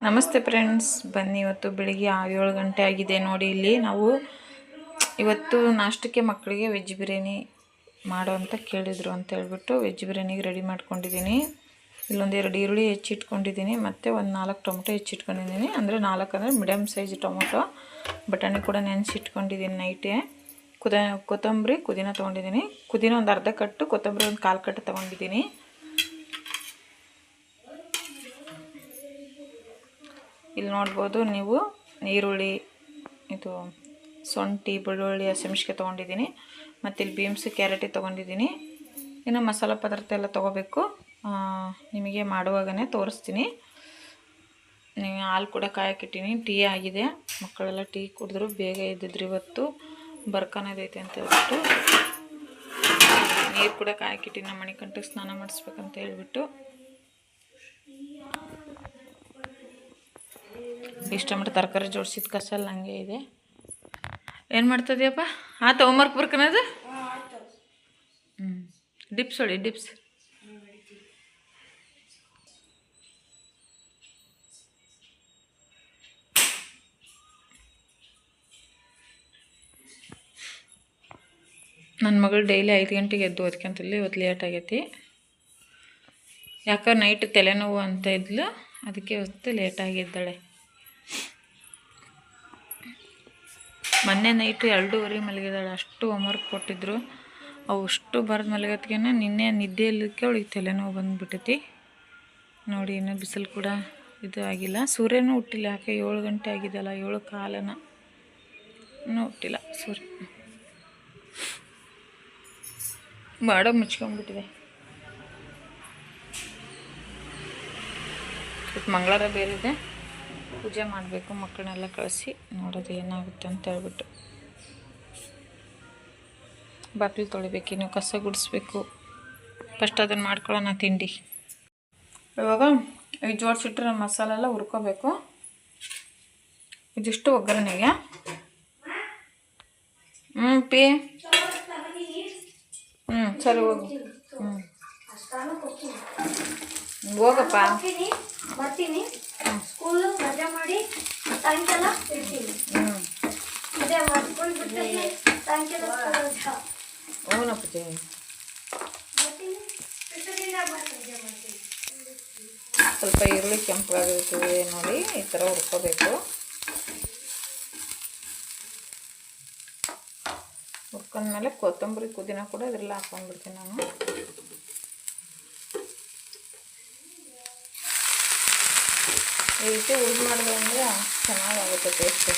ನಮಸ್ತೆ ಫ್ರೆಂಡ್ಸ್, ಬನ್ನಿ. ಇವತ್ತು ಬೆಳಿಗ್ಗೆ 7 ಗಂಟೆ ಆಗಿದೆ ನೋಡಿ. ಇಲ್ಲಿ ನಾವು ಇವತ್ತು ನಾಷ್ಟಕ್ಕೆ ಮಕ್ಕಳಿಗೆ ವೆಜ್ ಬಿರಿಯಾನಿ ಮಾಡೋ ಅಂತ ಕೇಳಿದರು ಅಂತ ಹೇಳ್ಬಿಟ್ಟು ವೆಜ್ ಬಿರಿಯಾನಿಗೆ ರೆಡಿ ಮಾಡ್ಕೊಂಡಿದ್ದೀನಿ. ಇಲ್ಲೊಂದು 2 ಈರುಳ್ಳಿ ಹೆಚ್ಚಿಟ್ಕೊಂಡಿದ್ದೀನಿ, ಮತ್ತು ಒಂದು 4 ಟೊಮೊಟೊ ಹೆಚ್ಚಿಟ್ಕೊಂಡಿದ್ದೀನಿ. ಅಂದರೆ 4 ಅಂದರೆ ಮೀಡಿಯಮ್ ಸೈಜ್ ಟೊಮೊಟೊ. ಬಟಾಣಿ ಕೂಡ ನೆನೆಸಿಟ್ಕೊಂಡಿದ್ದೀನಿ ನೈಟೇ. ಕೊತ್ತಂಬರಿ ಪುದೀನ ತೊಗೊಂಡಿದ್ದೀನಿ. ಪುದೀನ ಒಂದು ಅರ್ಧ ಕಟ್ಟು, ಕೊತ್ತಂಬರಿ ಒಂದು 1/4 ಕಟ್ಟು ತೊಗೊಂಡಿದ್ದೀನಿ. ಇಲ್ಲಿ ನೋಡ್ಬೋದು ನೀವು, ಈರುಳ್ಳಿ, ಇದು ಶುಂಠಿ, ಬೆಳ್ಳುಳ್ಳಿ, ಹಸಿಮೆಣಸಿನ್ಕಾಯಿ ತೊಗೊಂಡಿದ್ದೀನಿ. ಮತ್ತು ಇಲ್ಲಿ ಬೀನ್ಸು, ಕ್ಯಾರೆಟ್ ತೊಗೊಂಡಿದ್ದೀನಿ. ಇನ್ನು ಮಸಾಲ ಪದಾರ್ಥ ಎಲ್ಲ ತೊಗೋಬೇಕು. ನಿಮಗೆ ಮಾಡುವಾಗನೇ ತೋರಿಸ್ತೀನಿ. ಹಾಲು ಕೂಡ ಕಾಯಕ್ಕಿಟ್ಟಿನಿ. ಟೀ ಆಗಿದೆ. ಮಕ್ಕಳೆಲ್ಲ ಟೀ ಕುಡಿದ್ರು. ಬೇಗ ಎದ್ದಿದ್ರು. ಇವತ್ತು ಬರ್ಕನದೈತೆ ಅಂತ ಹೇಳ್ಬಿಟ್ಟು ನೀರು ಕೂಡ ಕಾಯಕ್ಕಿಟ್ಟಿನಿ. ನಮ್ಮ ಮಣಿಕಂಠಕ್ಕೆ ಸ್ನಾನ ಮಾಡಿಸ್ಬೇಕಂತ ಹೇಳ್ಬಿಟ್ಟು. ಇಷ್ಟಮಟ್ಟ ತರಕಾರಿ ಜೋಡಿಸಿದ ಕಸಲ್ಲ ಹಂಗೆ ಇದೆ. ಏನು ಮಾಡ್ತದ್ಯಪ್ಪ? ಆತ ಹೋಮ್ವರ್ಕ್ ಬರ್ಕನದು. ಡಿಪ್ಸ್ ಹೊಡಿ, ಡಿಪ್ಸ್. ನನ್ನ ಮಗಳು ಡೈಲಿ 5 ಗಂಟೆಗೆ ಎದ್ದು ಓದ್ಕೊಂತಲ್ಲಿ. ಇವತ್ತು ಲೇಟ್ ಆಗೈತಿ. ಯಾಕೆ ನೈಟ್ ತಲೆನೋವು ಅಂತ ಇದ್ಲು, ಅದಕ್ಕೆ ಇವತ್ತು ಲೇಟಾಗಿದ್ದಾಳೆ. ಮೊನ್ನೆ ನೈಟು 2:30 ಮಲಗಿದಾಳೆ. ಅಷ್ಟು ಹೋಮ್ವರ್ಕ್ ಕೊಟ್ಟಿದ್ರು. ಅವು ಅಷ್ಟು ಬರೆದು ಮಲಗೋತ್ತಿಗೆ ನಿನ್ನೆ ನಿದ್ದೆಯಲ್ಲಕ್ಕೆ ಅವಳಿಗೆ ತಲೆನೋವು ಬಂದುಬಿಟ್ಟೈತಿ ನೋಡಿ. ಇನ್ನೂ ಬಿಸಿಲು ಕೂಡ ಇದು ಆಗಿಲ್ಲ. ಸೂರ್ಯನೂ ಹುಟ್ಟಿಲ್ಲ. ಯಾಕೆ 7 ಗಂಟೆ ಆಗಿದೆಯಲ್ಲ, 7:15 ಇನ್ನೂ ಹುಟ್ಟಿಲ್ಲ ಸೂರ್ಯ. ಬಾಡ ಮುಚ್ಕೊಂಡ್ಬಿಟ್ಟಿದೆ. ಇವತ್ತು ಮಂಗಳವಾರ ಬೇರೆ, ಪೂಜೆ ಮಾಡಬೇಕು. ಮಕ್ಕಳನ್ನೆಲ್ಲ ಕಳಿಸಿ ನೋಡೋದು ಏನಾಗುತ್ತೆ ಅಂತ ಹೇಳ್ಬಿಟ್ಟು. ಬಾಗಿಲು ತೊಳಿಬೇಕು, ಇನ್ನು ಕಸ ಗುಡಿಸ್ಬೇಕು. ಫಸ್ಟ್ ಅದನ್ನು ಮಾಡ್ಕೊಳ್ಳೋಣ ತಿಂಡಿ. ಇವಾಗ ಈ ಜೋಡಿಸಿಟ್ರೆ ಮಸಾಲೆ ಎಲ್ಲ ಹುರ್ಕೋಬೇಕು. ಇದಿಷ್ಟು ಒಗ್ಗರಣೆಗೆ. ಪಿ ಸರಿ ಹೋಗು. ಹೋಗಪ್ಪ. ಬರ್ತೀನಿ. ಸ್ಕೂಲ್ ರಜೆ ಮಾಡಿ ಸಾಯಂಕಾಲ ಇರ್ತೀನಿ. ಅದೇ ಮಾಡ್ಕೊಂಡ್ಬಿಟ್ಟು ಸಾಯಂಕಾಲ ಹ್ಞೂನಪ್ಪಿ. ಸ್ವಲ್ಪ ಈರುಳ್ಳಿ ಕೆಂಪಾಗಿರ್ತದೆ ನೋಡಿ, ಈ ಥರ ಹುರ್ಕೋಬೇಕು. ಹುರ್ಕೊಂಡ್ಮೇಲೆ ಕೊತ್ತಂಬರಿ ಪುದೀನ ಕೂಡ ಇದೆಲ್ಲ ಹಾಕೊಂಡ್ಬಿಡ್ತೀನಿ ನಾನು. ಈ ರೀತಿ ಹುರಿದು ಮಾಡಿದ್ರೆ ಅಂದರೆ ಚೆನ್ನಾಗಾಗುತ್ತೆ ಟೇಸ್ಟ್.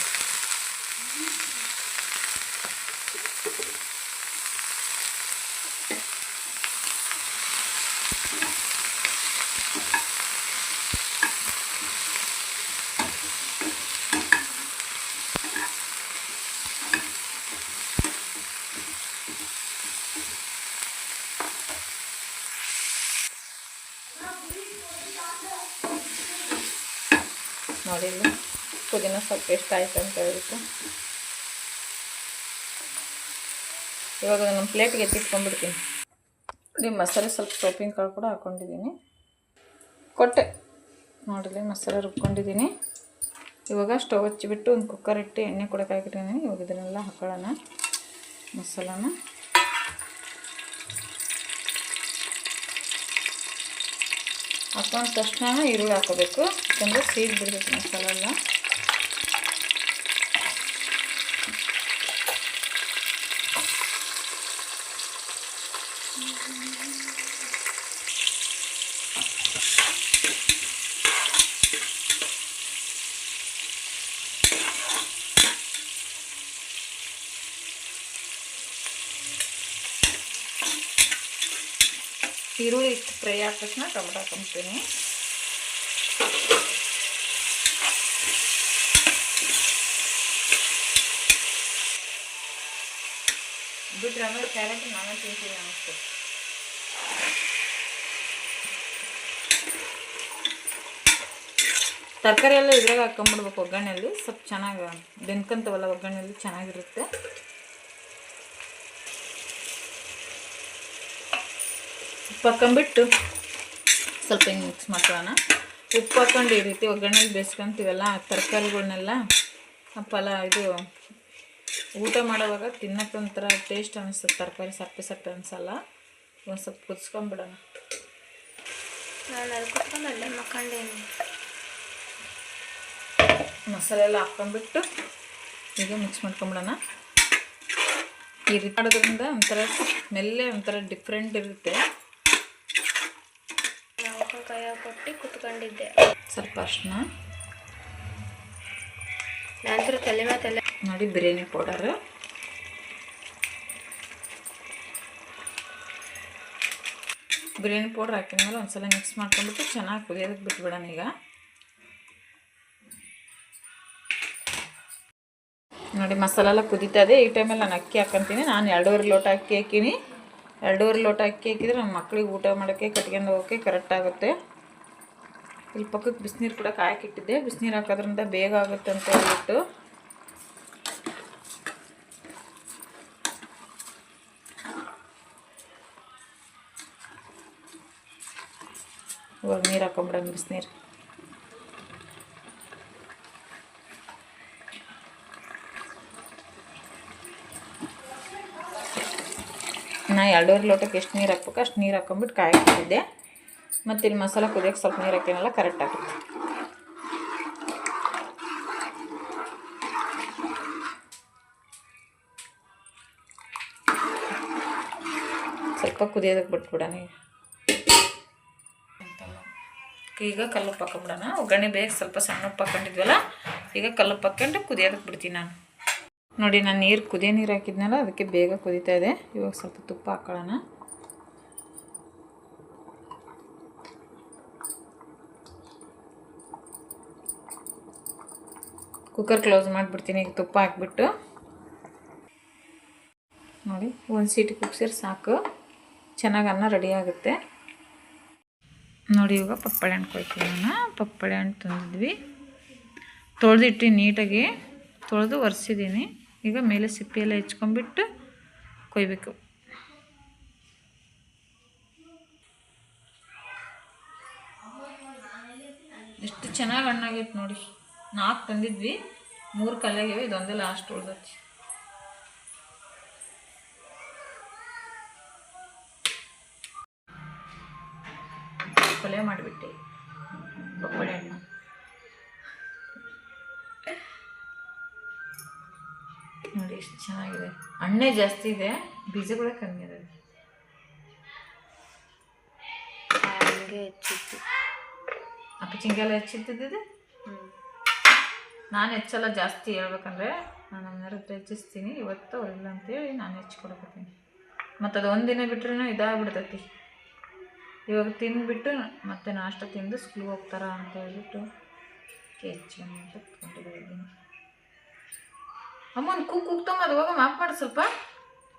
ನೋಡಿ, ಇಲ್ಲಿ ಪುದೀನ ಸ್ವಲ್ಪ ಎಷ್ಟು ಆಯ್ತು ಅಂತ ಹೇಳ್ಬಿಟ್ಟು ಇವಾಗ ನಮ್ಮ ಪ್ಲೇಟ್ಗೆ ಎತ್ತಿಟ್ಕೊಂಡ್ಬಿಡ್ತೀನಿ. ನೋಡಿ, ಮಸಾಲೆ ಸ್ವಲ್ಪ ಸೊಪ್ಪಿನ ಕಾಳು ಕೂಡ ಹಾಕ್ಕೊಂಡಿದ್ದೀನಿ. ಕೊಟ್ಟೆ ನೋಡಿರಿ, ಮಸಾಲೆ ರುಬ್ಕೊಂಡಿದ್ದೀನಿ. ಇವಾಗ ಸ್ಟವ್ ಹಚ್ಚಿಬಿಟ್ಟು ಒಂದು ಕುಕ್ಕರ್ ಇಟ್ಟು ಎಣ್ಣೆ ಕೂಡ ಕಾಯ್ಕಿಟ್ಟಿದ್ದೀನಿ. ಇವಾಗ ಇದನ್ನೆಲ್ಲ ಹಾಕೊಳ್ಳೋಣ ಮಸಾಲಾನ. ಹಾಕೊಂಡ ತಕ್ಷಣ ಈರುಳ್ಳಿ ಹಾಕೋಬೇಕು, ಯಾಕಂದರೆ ಸೀದ್ ಬಿಡಬೇಕು ಮಸಾಲೆ ಎಲ್ಲ. ಈರುಳ್ಳಿ ಇಷ್ಟು ಫ್ರೈ ಆದ ತಕ್ಷಣ ಟೊಮೆಟೊ ಹಾಕೊಂತೀನಿ. ಬಿಟ್ಟರೆ ಆಮೇಲೆ ಕ್ಯಾರೆಟ್ ನಾನೇ ತಿಂತೀನಿ ಅನಿಸ್ತು. ತರಕಾರಿ ಎಲ್ಲ ಇದ್ರಾಗ ಹಾಕೊಂಬಿಡ್ಬೇಕು ಒಗ್ಗರಣೆಯಲ್ಲಿ. ಸ್ವಲ್ಪ ಚೆನ್ನಾಗಿ ಬೆಂದ್ಕೊಂತವಲ್ಲ ಒಗ್ಗರಣೆಯಲ್ಲಿ, ಚೆನ್ನಾಗಿರುತ್ತೆ. ಪಕ್ಕಂಬಿಟ್ಟು ಸ್ವಲ್ಪ ಹಿಂಗೆ ಮಿಕ್ಸ್ ಮಾಡ್ಕೊಳ್ಳೋಣ. ಉಪ್ಪು ಹಾಕೊಂಡು ಈ ರೀತಿ ಒಗ್ಗರಣೆಗೆ ಬೇಯಿಸ್ಕೊಂತೀವಲ್ಲ ತರಕಾರಿಗಳನ್ನೆಲ್ಲ ಇದು ಊಟ ಮಾಡೋವಾಗ ತಿನ್ನೋಕೆ ಒಂಥರ ಟೇಸ್ಟ್ ಅನಿಸುತ್ತೆ. ತರಕಾರಿ ಸಪ್ಪೆ ಸಪ್ಪೆ ಅನಿಸಲ್ಲ. ಒಂದು ಸ್ವಲ್ಪ ಕುದಿಸ್ಕೊಂಬಿಡೋಣ. ನಾನು ಅಲ್ಲಿ ಕುತ್ಕೊಂಡು ಅಲ್ಲೇ ಮಕ್ಕಂಡೇನಿ. ಮಸಾಲೆ ಎಲ್ಲ ಹಾಕ್ಕೊಂಡ್ಬಿಟ್ಟು ಈಗ ಮಿಕ್ಸ್ ಮಾಡ್ಕೊಂಬಿಡೋಣ. ಈ ರೀತಿ ಮಾಡೋದ್ರಿಂದ ಒಂಥರ ಸ್ಮೆಲ್ಲೇ ಒಂಥರ ಡಿಫ್ರೆಂಟ್ ಇರುತ್ತೆ. ನಾವು ಕೈ ಕೊಟ್ಟು ಕುತ್ಕೊಂಡಿದ್ದೆ. ಸ್ವಲ್ಪ ಅರ್ಶಿನ, ನಂತರ ತಲೆ ಮೇಲೆ ನೋಡಿ ಬಿರಿಯಾನಿ ಪೌಡರ್, ಬಿರಿಯಾನಿ ಪೌಡರ್ ಹಾಕಿದ್ಮೇಲೆ ಒಂದ್ಸಲ ಮಿಕ್ಸ್ ಮಾಡ್ಕೊಂಡ್ಬಿಟ್ಟು ಚೆನ್ನಾಗಿ ಕುದಿಯೋದಕ್ಕೆ ಬಿಟ್ಬಿಡೋಣ. ಈಗ ನೋಡಿ ಮಸಾಲೆ ಎಲ್ಲ ಕುದೀತಾ ಇದೆ. ಈ ಟೈಮಲ್ಲಿ ನಾನು ಅಕ್ಕಿ ಹಾಕ್ಕೊಂತೀನಿ. ನಾನು 2.5 ಲೋಟ ಅಕ್ಕಿ ಹಾಕೀನಿ. 2.5 ಲೋಟ ಅಕ್ಕಿ ಹಾಕಿದರೆ ನಮ್ಮ ಮಕ್ಳಿಗೆ ಊಟ ಮಾಡೋಕ್ಕೆ ಕಟ್ಕೊಂಡು ಹೋಗೋಕ್ಕೆ ಕರೆಕ್ಟ್ ಆಗುತ್ತೆ. ಇಲ್ಲಿ ಪಕ್ಕಕ್ಕೆ ಬಿಸಿನೀರು ಕೂಡ ಕಾಯಕ್ಕಿಟ್ಟಿದ್ದೆ. ಬಿಸಿನೀರು ಹಾಕೋದ್ರಿಂದ ಬೇಗ ಆಗುತ್ತೆ ಅಂತ ಹೇಳ್ಬಿಟ್ಟು ಇವಾಗ ನೀರು ಹಾಕೊಂಬಿಡೋಣ. ಬಿಸಿನೀರು ನಾ 2.5 ಲೋಟಕ್ಕೆ ಎಷ್ಟು ನೀರು ಹಾಕ್ಬೇಕು ಅಷ್ಟು ನೀರು ಹಾಕೊಂಬಿಟ್ಟು ಕಾಯಕ್ಕಿಟ್ಟಿದ್ದೆ. ಮತ್ತು ಇಲ್ಲಿ ಮಸಾಲೆ ಕುದಿಯೋಕ್ಕೆ ಸ್ವಲ್ಪ ನೀರು ಹಾಕಿನೆಲ್ಲ ಕರೆಕ್ಟ್ ಆಗುತ್ತೆ. ಸ್ವಲ್ಪ ಕುದಿಯೋದಕ್ಕೆ ಬಿಟ್ಬಿಡೋಣ. ಈಗ ಕಲ್ಲುಪ್ಪು ಹಾಕೊಂಬಿಡೋಣ. ಒಗ್ಗರಣೆ ಬೇಗ ಸ್ವಲ್ಪ ಸಣ್ಣ ಉಪ್ಪು ಹಾಕೊಂಡಿದ್ವಲ್ಲ, ಈಗ ಕಲ್ಲುಪ್ಪು ಹಾಕ್ಕೊಂಡು ಕುದಿಯೋದಕ್ಕೆ ಬಿಡ್ತೀನಿ ನಾನು. ನೋಡಿ ನಾನು ಕುದಿಯೋ ನೀರು ಹಾಕಿದ್ನಲ್ಲ, ಅದಕ್ಕೆ ಬೇಗ ಕುದೀತಾ ಇದೆ. ಇವಾಗ ಸ್ವಲ್ಪ ತುಪ್ಪ ಹಾಕೊಳ್ಳೋಣ. ಕುಕ್ಕರ್ ಕ್ಲೋಸ್ ಮಾಡಿಬಿಡ್ತೀನಿ. ಈಗ ತುಪ್ಪ ಹಾಕ್ಬಿಟ್ಟು ನೋಡಿ 1 ಸೀಟಿ ಕುಗ್ಸಿದ್ರೆ ಸಾಕು, ಚೆನ್ನಾಗಿ ಅನ್ನ ರೆಡಿ ಆಗುತ್ತೆ. ನೋಡಿ ಇವಾಗ ಪಪ್ಪಳೆ ಹಣ್ಣು ಕೊಯ್ತೀನಿ. ನಾನು ಪಪ್ಪಳೆ ಹಣ್ಣು ತಂದಿದ್ವಿ, ತೊಳೆದಿಟ್ಟು ನೀಟಾಗಿ ತೊಳೆದು ಒರೆಸಿದ್ದೀನಿ. ಈಗ ಮೇಲೆ ಸಿಪ್ಪೆ ಎಲ್ಲ ಹೆಚ್ಕೊಂಡ್ಬಿಟ್ಟು ಕೊಯ್ಬೇಕು. ಎಷ್ಟು ಚೆನ್ನಾಗಿ ಹಣ್ಣಾಗೈತೆ ನೋಡಿ. 4 ತಂದಿದ್ವಿ, 3 ಕಲ್ಲಾಗಿವೆ, ಇದೊಂದೇ ಲಾಸ್ಟ್ ಉಳ್ದೈತಿ. ಕೊಲೆ ಮಾಡಿಬಿಟ್ಟೆ ಪಪ್ಪಳೆ ಹಣ್ಣು. ನೋಡಿ ಎಷ್ಟು ಚೆನ್ನಾಗಿದೆ. ಹಣ್ಣೇ ಜಾಸ್ತಿ ಇದೆ, ಬೀಜಗಳೇ ಕಮ್ಮಿ ಇದೆ. ಹಂಗೆ ಹೆಚ್ಚಿತ್ತು. ಅಪ್ಪಚಿಂಗೆಲ್ಲ ಹೆಚ್ಚಿದ್ದಿದೆ. ನಾನು ಹೆಚ್ಚಲ್ಲ ಜಾಸ್ತಿ ಹೇಳ್ಬೇಕಂದ್ರೆ. ನಾನು ನಮ್ಮನೆಯವ್ರ ಹತ್ರ ಹೆಚ್ಚಿಸ್ತೀನಿ. ಇವತ್ತು ಇಲ್ಲ ಅಂತೇಳಿ ನಾನು ಹೆಚ್ಚಿಕೊಡಕತ್ತೀನಿ. ಮತ್ತು ಅದು ಒಂದಿನ ಬಿಟ್ರೂ ಇದಾಗ್ಬಿಡ್ತೈತಿ. ಇವಾಗ ತಿಂದುಬಿಟ್ಟು ಮತ್ತೆ ನಾಷ್ಟ ತಿಂದು ಸ್ಕೂಲ್ಗೆ ಹೋಗ್ತಾರ ಅಂತ ಹೇಳ್ಬಿಟ್ಟು ಹೆಚ್ಚು ಅಂತ ಕುತ್ಕೊಂಡಿದ್ದೀನಿ. ಅಮ್ಮನ ಕೂಗ್ತಮ್ಮ, ಅದು ಹೋಗ ಮಾಪ್ ಮಾಡಿ ಸ್ವಲ್ಪ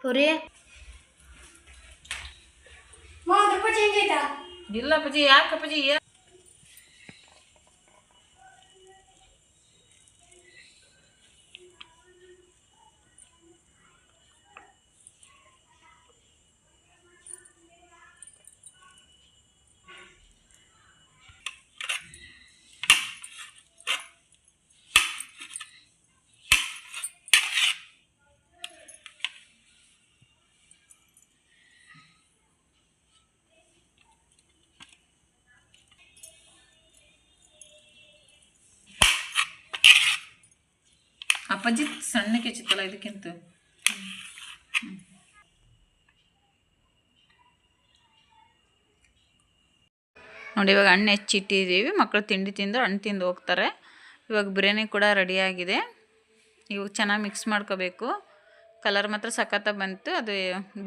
ಪುರಿ. ಇಲ್ಲ ಅಪ್ಪಾಜಿ, ಯಾಕೆ ಅಪ್ಪಾಜಿ? ಅಪ್ಪಾಜಿ ಸಣ್ಣಕ್ಕೆ ಹೆಚ್ಚಿತ್ತಲ್ಲ ಇದಕ್ಕಿಂತ. ನೋಡಿ ಇವಾಗ ಹಣ್ಣು ಹೆಚ್ಚಿಟ್ಟಿದ್ದೀವಿ. ಮಕ್ಕಳು ತಿಂಡಿ ತಿಂದು ಹಣ್ಣು ತಿಂದು ಹೋಗ್ತಾರೆ. ಇವಾಗ ಬಿರಿಯಾನಿ ಕೂಡ ರೆಡಿಯಾಗಿದೆ. ಇವಾಗ ಚೆನ್ನಾಗಿ ಮಿಕ್ಸ್ ಮಾಡ್ಕೋಬೇಕು. ಕಲರ್ ಮಾತ್ರ ಸಖತ್ತಾಗಿ ಬಂತು. ಅದು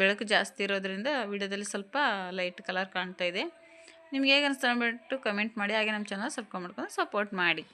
ಬೆಳಕು ಜಾಸ್ತಿ ಇರೋದ್ರಿಂದ ವಿಡಿಯೋದಲ್ಲಿ ಸ್ವಲ್ಪ ಲೈಟ್ ಕಲರ್ ಕಾಣ್ತಾ ಇದೆ. ನಿಮ್ಗೆ ಹೇಗೆ ಅನಿಸ್ತಾ ಅಂದ್ಬಿಟ್ಟು ಕಮೆಂಟ್ ಮಾಡಿ. ಹಾಗೆ ನಮ್ಮ ಚಾನಲ್ ಸಬ್ಸ್ಕ್ರೈಬ್ ಮಾಡ್ಕೊಂಡು ಸಪೋರ್ಟ್ ಮಾಡಿ.